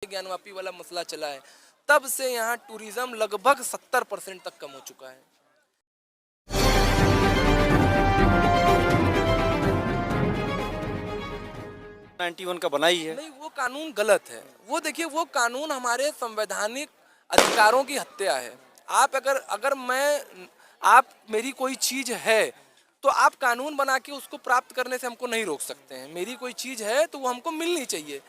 ज्ञानवापी वाला मसला चला है तब से यहाँ टूरिज्म लगभग 70% तक कम हो चुका है। 91 का बना ही है। नहीं, वो कानून गलत है। वो देखिए, वो कानून हमारे संवैधानिक अधिकारों की हत्या है। आप अगर आप मेरी कोई चीज है तो आप कानून बना के उसको प्राप्त करने से हमको नहीं रोक सकते हैं। मेरी कोई चीज है तो वो हमको मिलनी चाहिए।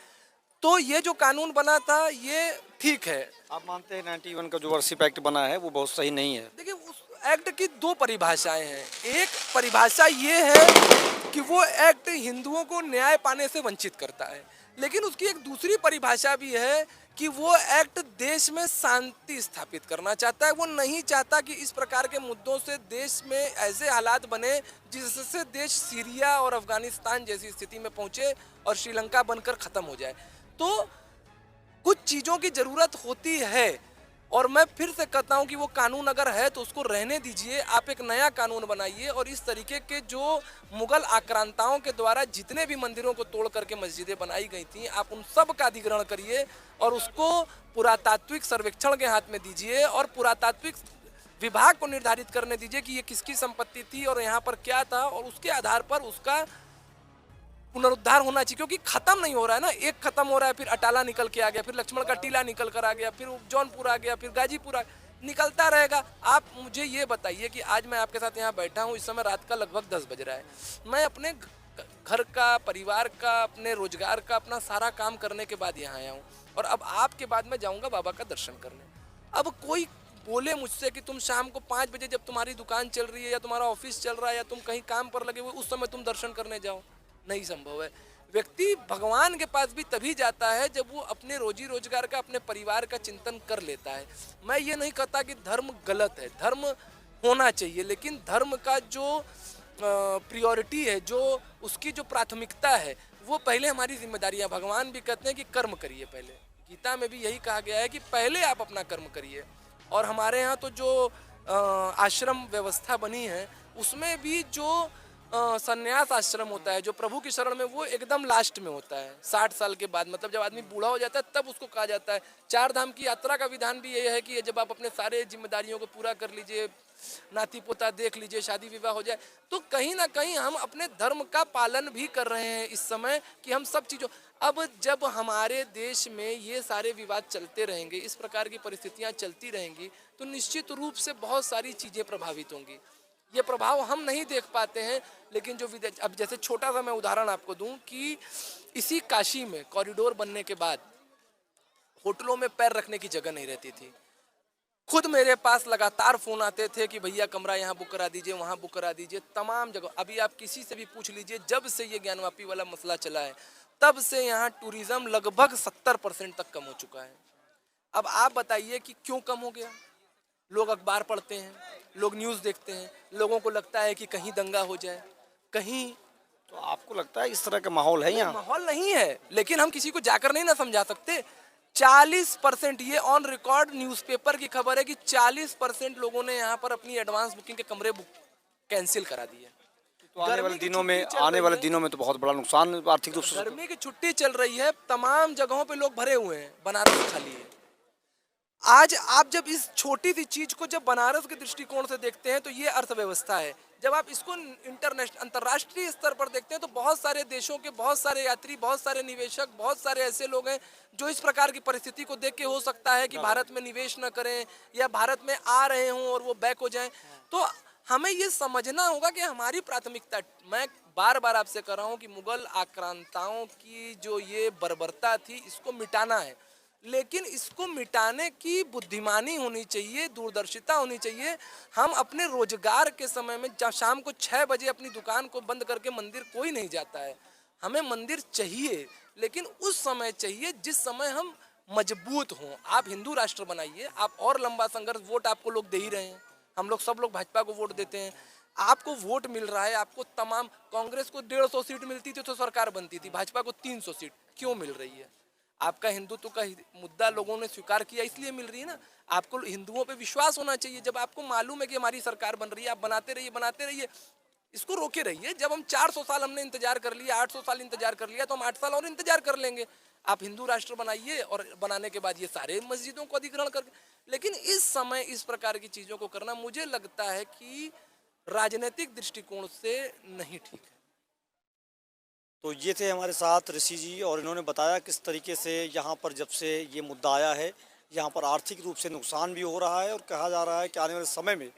तो ये जो कानून बना था ये ठीक है। आप मानते हैं 91 का जो वर्शिप एक्ट बना है वो बहुत सही नहीं है? देखिए, उस एक्ट की दो परिभाषाएं हैं। एक परिभाषा ये है कि वो एक्ट हिंदुओं को न्याय पाने से वंचित करता है, लेकिन उसकी एक दूसरी परिभाषा भी है कि वो एक्ट देश में शांति स्थापित करना चाहता है। वो नहीं चाहता कि इस प्रकार के मुद्दों से देश में ऐसे हालात बने जिससे देश सीरिया और अफगानिस्तान जैसी स्थिति में पहुंचे और श्रीलंका बनकर खत्म हो जाए। तो कुछ चीज़ों की ज़रूरत होती है और मैं फिर से कहता हूं कि वो कानून अगर है तो उसको रहने दीजिए। आप एक नया कानून बनाइए और इस तरीके के जो मुगल आक्रांताओं के द्वारा जितने भी मंदिरों को तोड़ करके मस्जिदें बनाई गई थी, आप उन सब का अधिग्रहण करिए और उसको पुरातात्विक सर्वेक्षण के हाथ में दीजिए और पुरातात्विक विभाग को निर्धारित करने दीजिए कि ये किसकी संपत्ति थी और यहाँ पर क्या था, और उसके आधार पर उसका पुनरुद्धार होना चाहिए। क्योंकि खत्म नहीं हो रहा है ना, एक खत्म हो रहा है, फिर अटाला निकल के आ गया, फिर लक्ष्मण का टीला निकल कर आ गया, फिर जौनपुर आ गया, फिर गाजीपुर आ निकलता रहेगा। आप मुझे ये बताइए कि आज मैं आपके साथ यहाँ बैठा हूँ, इस समय रात का लगभग 10 बज रहा है। मैं अपने घर का, परिवार का, अपने रोजगार का, अपना सारा काम करने के बाद यहाँ आया हूँ और अब आपके बाद मैं जाऊँगा बाबा का दर्शन करने। अब कोई बोले मुझसे कि तुम शाम को 5 बजे जब तुम्हारी दुकान चल रही है या तुम्हारा ऑफिस चल रहा है या तुम कहीं काम पर लगे हुए उस समय तुम दर्शन करने जाओ, नहीं संभव है। व्यक्ति भगवान के पास भी तभी जाता है जब वो अपने रोजी रोजगार का, अपने परिवार का चिंतन कर लेता है। मैं ये नहीं कहता कि धर्म गलत है, धर्म होना चाहिए, लेकिन धर्म का जो प्रायोरिटी है, जो उसकी जो प्राथमिकता है, वो पहले हमारी जिम्मेदारियां। भगवान भी कहते हैं कि कर्म करिए पहले। गीता में भी यही कहा गया है कि पहले आप अपना कर्म करिए। और हमारे यहाँ तो जो आश्रम व्यवस्था बनी है उसमें भी जो संन्यास आश्रम होता है, जो प्रभु की शरण में, वो एकदम लास्ट में होता है 60 साल के बाद। मतलब जब आदमी बूढ़ा हो जाता है तब उसको कहा जाता है। 4 धाम की यात्रा का विधान भी ये है कि जब आप अपने सारे जिम्मेदारियों को पूरा कर लीजिए, नाती पोता देख लीजिए, शादी विवाह हो जाए, तो कहीं ना कहीं हम अपने धर्म का पालन भी कर रहे हैं इस समय कि हम सब चीज़ों। अब जब हमारे देश में ये सारे विवाद चलते रहेंगे, इस प्रकार की परिस्थितियाँ चलती रहेंगी, तो निश्चित रूप से बहुत सारी चीज़ें प्रभावित होंगी। ये प्रभाव हम नहीं देख पाते हैं, लेकिन जो अब जैसे छोटा सा मैं उदाहरण आपको दूं कि इसी काशी में कॉरिडोर बनने के बाद होटलों में पैर रखने की जगह नहीं रहती थी। खुद मेरे पास लगातार फोन आते थे कि भैया कमरा यहाँ बुक करा दीजिए, वहाँ बुक करा दीजिए, तमाम जगह। अभी आप किसी से भी पूछ लीजिए, जब से ये ज्ञानवापी वाला मसला चला है तब से यहाँ टूरिज्म लगभग 70% तक कम हो चुका है। अब आप बताइए कि क्यों कम हो गया? लोग अखबार पढ़ते हैं, लोग न्यूज़ देखते हैं, लोगों को लगता है कि कहीं दंगा हो जाए, कहीं। तो आपको लगता है इस तरह का माहौल है यहाँ? माहौल नहीं है, लेकिन हम किसी को जाकर नहीं ना समझा सकते। 40%, ये ऑन रिकॉर्ड न्यूज़पेपर की खबर है कि 40% लोगों ने यहाँ पर अपनी एडवांस बुकिंग के कमरे कैंसिल करा दिए। तो आने वाले दिनों में तो बहुत बड़ा नुकसान आर्थिक रूप से। गर्मी की छुट्टी चल रही है, तमाम जगहों पे लोग भरे हुए हैं, बनारस खाली है। आज आप जब इस छोटी सी चीज को जब बनारस के दृष्टिकोण से देखते हैं तो ये अर्थव्यवस्था है। जब आप इसको अंतर्राष्ट्रीय स्तर पर देखते हैं तो बहुत सारे देशों के बहुत सारे यात्री, बहुत सारे निवेशक, बहुत सारे ऐसे लोग हैं जो इस प्रकार की परिस्थिति को देख के हो सकता है कि भारत में निवेश न करें या भारत में आ रहे हों और वो बैक हो जाएं। तो हमें ये समझना होगा कि हमारी प्राथमिकता, मैं बार बार आपसे कह रहा हूँ कि मुगल आक्रांताओं की जो ये बर्बरता थी इसको मिटाना है, लेकिन इसको मिटाने की बुद्धिमानी होनी चाहिए, दूरदर्शिता होनी चाहिए। हम अपने रोजगार के समय में जब शाम को 6 बजे अपनी दुकान को बंद करके मंदिर कोई नहीं जाता है। हमें मंदिर चाहिए, लेकिन उस समय चाहिए जिस समय हम मजबूत हों। आप हिंदू राष्ट्र बनाइए, आप और लंबा संघर्ष, वोट आपको लोग दे ही रहे हैं, हम लोग सब लोग भाजपा को वोट देते हैं, आपको वोट मिल रहा है। आपको तमाम, कांग्रेस को 150 सीट मिलती थी तो सरकार बनती थी, भाजपा को 300 सीट क्यों मिल रही है? आपका हिंदुत्व का मुद्दा लोगों ने स्वीकार किया इसलिए मिल रही है ना। आपको हिंदुओं पे विश्वास होना चाहिए। जब आपको मालूम है कि हमारी सरकार बन रही है, आप बनाते रहिए, इसको रोके रहिए। जब हम 400 साल हमने इंतजार कर लिया, 800 साल इंतजार कर लिया, तो हम 8 साल और इंतजार कर लेंगे। आप हिंदू राष्ट्र बनाइए और बनाने के बाद ये सारे मस्जिदों को अधिग्रहण कर, लेकिन इस समय इस प्रकार की चीज़ों को करना मुझे लगता है कि राजनीतिक दृष्टिकोण से नहीं ठीक है। तो ये थे हमारे साथ ऋषि जी और इन्होंने बताया किस तरीके से यहाँ पर जब से ये मुद्दा आया है यहाँ पर आर्थिक रूप से नुकसान भी हो रहा है और कहा जा रहा है कि आने वाले समय में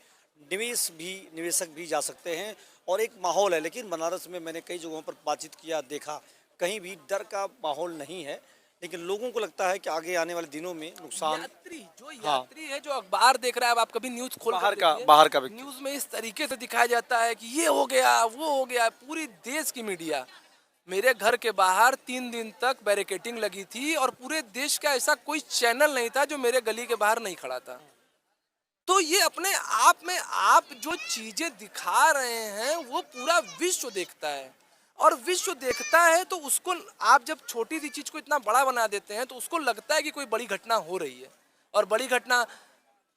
निवेशक भी जा सकते हैं और एक माहौल है। लेकिन बनारस में मैंने कई जगहों पर बातचीत किया, देखा, कहीं भी डर का माहौल नहीं है, लेकिन लोगों को लगता है कि आगे आने वाले दिनों में नुकसान। यात्री है जो अखबार देख रहा है, अब आप कभी न्यूज खोल बाहर का व्यक्ति न्यूज में इस तरीके से दिखाया जाता है कि ये हो गया वो हो गया, पूरी देश की मीडिया। मेरे घर के बाहर 3 दिन तक बैरिकेटिंग लगी थी और पूरे देश का ऐसा कोई चैनल नहीं था जो मेरे गली के बाहर नहीं खड़ा था। तो ये अपने आप में आप जो चीजें दिखा रहे हैं वो पूरा विश्व देखता है, और विश्व देखता है तो उसको आप जब छोटी सी चीज को इतना बड़ा बना देते हैं तो उसको लगता है कि कोई बड़ी घटना हो रही है। और बड़ी घटना,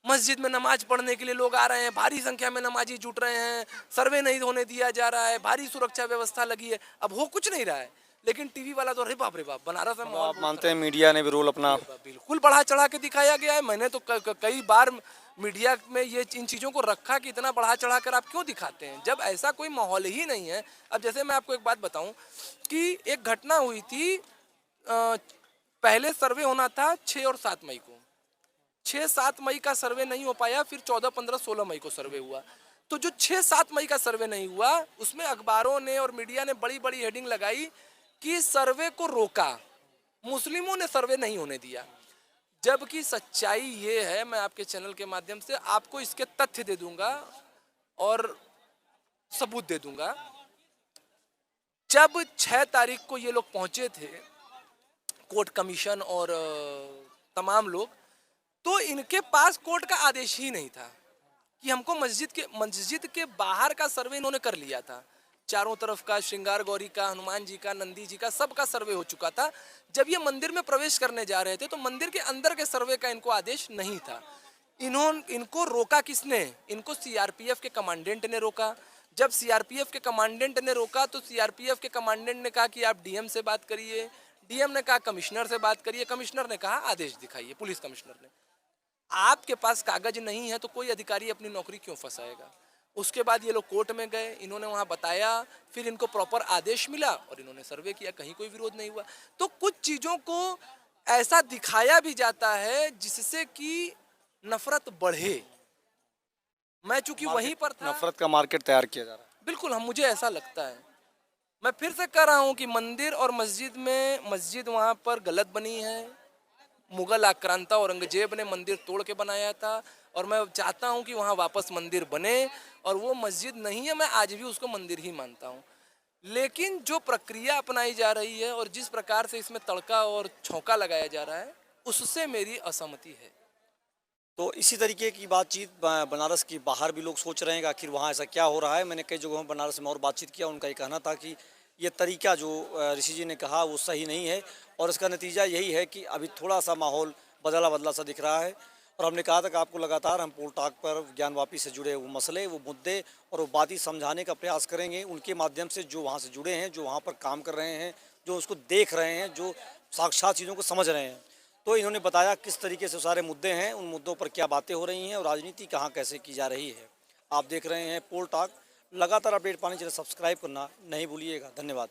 मस्जिद में नमाज पढ़ने के लिए लोग आ रहे हैं, भारी संख्या में नमाजी जुट रहे हैं, सर्वे नहीं होने दिया जा रहा है, भारी सुरक्षा व्यवस्था लगी है, अब हो कुछ नहीं रहा है, लेकिन टीवी वाला तो रे बाप बनारस में आप मानते हैं मीडिया ने भी रोल अपना बिल्कुल बढ़ा चढ़ा के दिखाया गया है। मैंने तो कई बार मीडिया में ये इन चीज़ों को रखा कि इतना बढ़ा चढ़ा कर आप क्यों दिखाते हैं जब ऐसा कोई माहौल ही नहीं है। अब जैसे मैं आपको एक बात बताऊं कि एक घटना हुई थी, पहले सर्वे होना था 6 और 7 मई को, 6-7 मई का सर्वे नहीं हो पाया, फिर 14, 15, 16 मई को सर्वे हुआ। तो जो 6-7 मई का सर्वे नहीं हुआ उसमें अखबारों ने और मीडिया ने बड़ी बड़ी हेडिंग लगाई कि सर्वे को रोका, मुस्लिमों ने सर्वे नहीं होने दिया। जबकि सच्चाई ये है, मैं आपके चैनल के माध्यम से आपको इसके तथ्य दे दूंगा और सबूत दे दूंगा। जब 6 तारीख को ये लोग पहुंचे थे, कोर्ट कमीशन और तमाम लोग, तो इनके पास कोर्ट का आदेश ही नहीं था कि हमको मस्जिद के बाहर का सर्वे इन्होंने कर लिया था। चारों तरफ का, श्रृंगार गौरी का, हनुमान जी का, नंदी जी का, सबका सर्वे हो चुका था। जब ये मंदिर में प्रवेश करने जा रहे थे तो मंदिर के अंदर के सर्वे का इनको आदेश नहीं था। इनको रोका किसने? इनको सीआरपीएफ के कमांडेंट ने रोका। जब सीआरपीएफ के कमांडेंट ने रोका तो सीआरपीएफ के कमांडेंट ने कहा कि आप डीएम से बात करिए, डीएम ने कहा कमिश्नर से बात करिए, कमिश्नर ने कहा आदेश दिखाइए, पुलिस कमिश्नर ने। आपके पास कागज नहीं है तो कोई अधिकारी अपनी नौकरी क्यों फंसाएगा? उसके बाद ये लोग कोर्ट में गए, इन्होंने वहां बताया, फिर इनको प्रॉपर आदेश मिला और इन्होंने सर्वे किया, कहीं कोई विरोध नहीं हुआ। तो कुछ चीजों को ऐसा दिखाया भी जाता है जिससे कि नफरत बढ़े। मैं चूंकि वहीं पर था, नफरत का मार्केट तैयार किया जा रहा है। बिल्कुल, हम मुझे ऐसा लगता है। मैं फिर से कह रहा हूं कि मंदिर और मस्जिद वहां पर गलत बनी है। मुगल आक्रांता औरंगजेब ने मंदिर तोड़ के बनाया था और मैं चाहता हूं कि वहां वापस मंदिर बने, और वो मस्जिद नहीं है, मैं आज भी उसको मंदिर ही मानता हूं। लेकिन जो प्रक्रिया अपनाई जा रही है और जिस प्रकार से इसमें तड़का और छौंका लगाया जा रहा है, उससे मेरी असहमति है। तो इसी तरीके की बातचीत बनारस की बाहर भी लोग सोच रहे हैं कि आखिर वहाँ ऐसा क्या हो रहा है। मैंने कई जगहों बनारस में और बातचीत किया, उनका ये कहना था कि ये तरीका जो ऋषि जी ने कहा वो सही नहीं है, और इसका नतीजा यही है कि अभी थोड़ा सा माहौल बदला सा दिख रहा है। और हमने कहा था कि आपको लगातार हम पोल टॉक पर ज्ञानवापी से जुड़े वो मसले, वो मुद्दे और वो बातें समझाने का प्रयास करेंगे उनके माध्यम से, जो वहाँ से जुड़े हैं, जो वहाँ पर काम कर रहे हैं, जो उसको देख रहे हैं, जो साक्षात चीज़ों को समझ रहे हैं। तो इन्होंने बताया किस तरीके से सारे मुद्दे हैं, उन मुद्दों पर क्या बातें हो रही हैं और राजनीति कहाँ कैसे की जा रही है। आप देख रहे हैं पोल टॉक। लगातार अपडेट पाने के लिए सब्सक्राइब करना नहीं भूलिएगा। धन्यवाद।